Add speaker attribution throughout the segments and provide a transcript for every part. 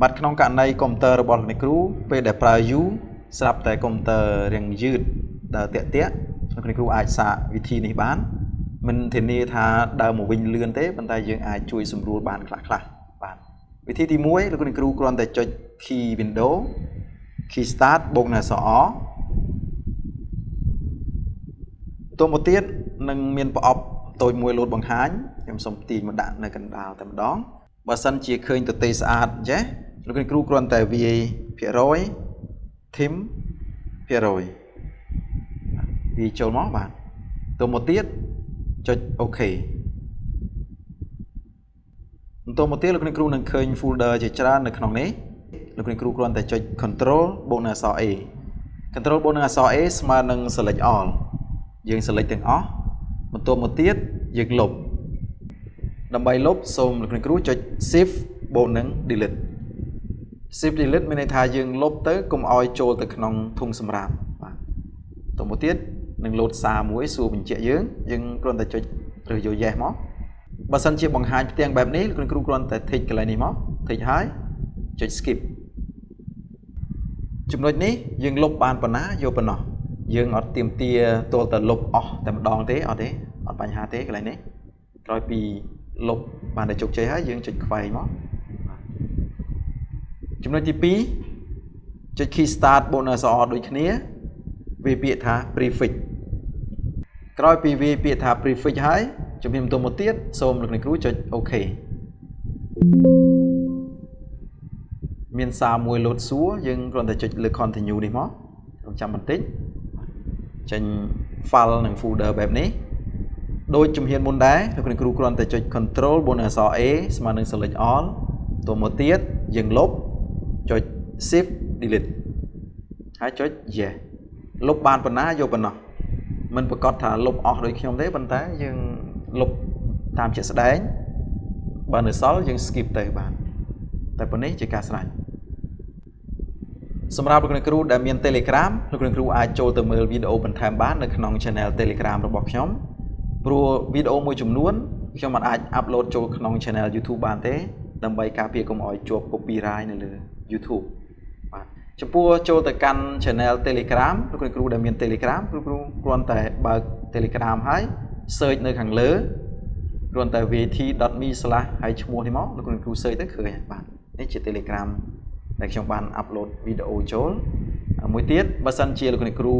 Speaker 1: บัดขนมกันในคอมพิวเตอร์บอลในครูไปได้ปลายูสลับแต่คอมพิวเตอร์เรียงยืดเตะในครูอาจสะวิธีนี้บ้านมันเทนนี่ท่าดาวหมูวิญเลือนเต้บรรดายังอาจช่วยสำรวจบ้านคลาบ้านวิธีที่มุ้ยแล้วก็ในครูกรอนแต่จดคีย์วินโดว์คีย์สตาร์ทบงหน้าสอตัวโมเตียนนั่งเมียนปอบตัวมวยโหลดบังหายยังสมตีมาด่านในกันดาวแต่มาดองบาสันเชียเคยตัวเตสอาดเจ๊แล้วก็ครูกรอนแต่วีเพียร้อยทิมเพียร้อยวีโจมอบ้านตัวโมเตียนจดโอเคตัวโมเตียนแล้วก็ครูนั่งเคยโฟลเดอร์จะจราในขนมนี้แล้วก็ครูกรอนแต่จด control บนหน้าซอเอ control บนหน้าซอเอสมาหนึ่ง select all ยัง select ទាំងអស់បន្ទាប់មកទៀតយើងលុបដើម្បីលុបសូមលោកគ្រូចុច shift បូកនឹង delete shift delete មានន័យថាយើងលុបទៅកុំឲ្យចូលទៅក្នុងធុងសម្រាប់បាទបន្ទាប់មកទៀតនឹងលោតសារមួយសួរបញ្ជាក់យើងគ្រាន់តែចុចរើសយក yes មកបើសិនជាបង្ហាញផ្ទាំងបែបនេះលោកគ្រូគ្រាន់តែ tick កន្លែងនេះមក tick ហើយចុច skip ចំណុចនេះយើងលុបបានប៉ុណ្ណាយកប៉ុណ្ណោះយើងអត់ទៀមទាទល់តែលុបអស់តែម្ដងទេអត់បញ្ហាទេកន្លែងនេះក្រោយពីលុបបានតែជោគជ័យហើយយើងចុចខ្វែងមកចំណុចទី2ចុច key start bonus or ដូចគ្នាវាពាក្យថា prefix ក្រោយពីវាពាក្យថា prefix ហើយជំរាបបន្ទាប់មកទៀតសូមលោកអ្នកគ្រូចុច OK មានសារមួយលោតសួរយើងគ្រាន់តែចុចលើ continue នេះមកចាំបន្តិចចេញ file និង folder បែបនេះដូចជំហានមុនដែរលោកគ្រូគ្រាន់តែចុច control បនអក្សរ A ស្មើនឹង select all ទៅមកទៀតយើងលុបចុច shift delete ហើយចុច yes លុបបានប៉ុណ្ណាយកប៉ុណ្ណោះមិនប្រកាសថាលុបអស់ដូចខ្ញុំទេប៉ុន្តែយើងលុបតាមជាក់ស្ដែងបើនៅសល់យើង skip ទៅបានតែប៉ុណ្នេះជាការស្រេចសម្រាប់លោកគ្រូដែលមាន Telegram លោកគ្រូអាចចូលទៅមើលវីដេអូបន្ថែមបាននៅក្នុង Channel Telegram របស់ខ្ញុំព្រោះវីដេអូមួយចំនួនខ្ញុំអាចអាប់ឡូតចូលក្នុង Channel YouTube បានទេដើម្បីការពារកុំឲ្យជាប់ copyright នៅលើ YouTube បាទចំពោះចូលទៅកាន់ Channel Telegram លោកគ្រូដែលមាន Telegram លោកគ្រូគ្រាន់តែបើក Telegram ហើយ search នៅខាងលើគ្រាន់តែ vt.me/ ហើយឈ្មោះនេះមកលោកគ្រូ search ទៅឃើញបាទនេះជា Telegram ដែលខ្ញុំបានអាប់ឡូតវីដេអូចូលមួយទៀតបើសិនជាលោកគ្រូ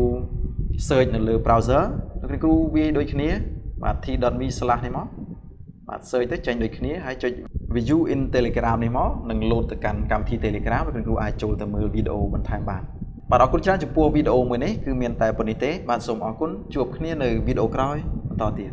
Speaker 1: search នៅលើ browser លោកគ្រូវាដូចគ្នាបាទ t.me/ នេះមកបាទ search ទៅចេញដូចគ្នាហើយចុច view in Telegram នេះមកនឹង load ទៅកាន់កម្មវិធី Telegram លោកគ្រូអាចចូលទៅមើលវីដេអូបន្ថែមបានបាទអរគុណច្រើនចំពោះវីដេអូមួយនេះគឺមានតែប៉ុណ្្នេះទេបាទសូមអរគុណជួបគ្នានៅវីដេអូក្រោយបន្តទៀត